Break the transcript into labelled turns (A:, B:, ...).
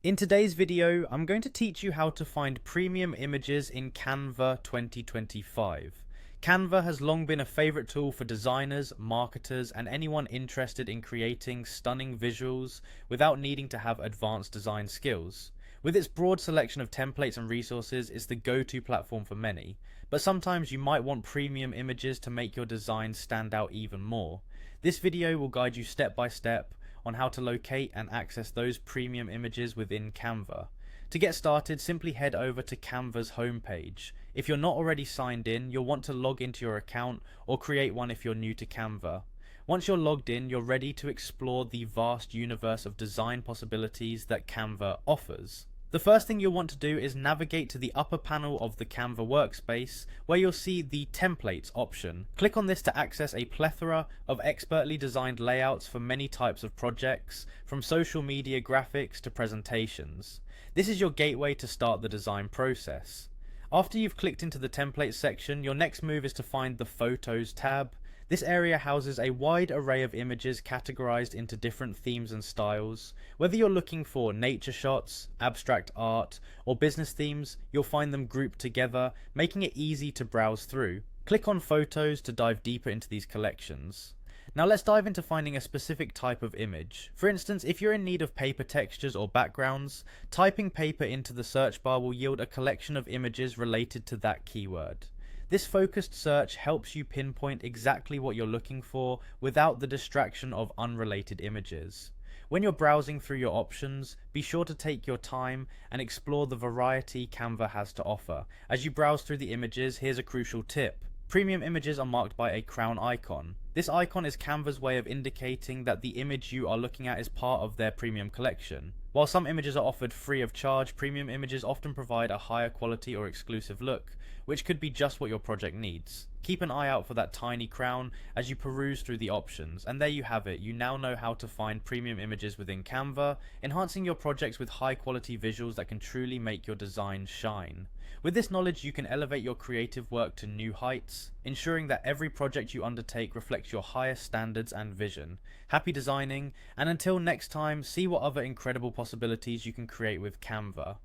A: In today's video, I'm going to teach you how to find premium images in Canva 2025. Canva has long been a favorite tool for designers, marketers, and anyone interested in creating stunning visuals without needing to have advanced design skills. With its broad selection of templates and resources, it's the go-to platform for many, but sometimes you might want premium images to make your design stand out even more. This video will guide you step by step on how to locate and access those premium images within Canva. To get started, simply head over to Canva's homepage. If you're not already signed in, you'll want to log into your account or create one if you're new to Canva. Once you're logged in, you're ready to explore the vast universe of design possibilities that Canva offers. The first thing you'll want to do is navigate to the upper panel of the Canva workspace, where you'll see the Templates option. Click on this to access a plethora of expertly designed layouts for many types of projects, from social media graphics to presentations. This is your gateway to start the design process. After you've clicked into the Templates section, your next move is to find the Photos tab. This area houses a wide array of images categorized into different themes and styles. Whether you're looking for nature shots, abstract art, or business themes, you'll find them grouped together, making it easy to browse through. Click on Photos to dive deeper into these collections. Now let's dive into finding a specific type of image. For instance, if you're in need of paper textures or backgrounds, typing paper into the search bar will yield a collection of images related to that keyword. This focused search helps you pinpoint exactly what you're looking for without the distraction of unrelated images. When you're browsing through your options, be sure to take your time and explore the variety Canva has to offer. As you browse through the images, here's a crucial tip. Premium images are marked by a crown icon. This icon is Canva's way of indicating that the image you are looking at is part of their premium collection. While some images are offered free of charge, premium images often provide a higher quality or exclusive look, which could be just what your project needs. Keep an eye out for that tiny crown as you peruse through the options, and there you have it. You now know how to find premium images within Canva, enhancing your projects with high quality visuals that can truly make your design shine. With this knowledge, you can elevate your creative work to new heights, ensuring that every project you undertake reflects your highest standards and vision. Happy designing, and until next time, see what other incredible possibilities you can create with Canva.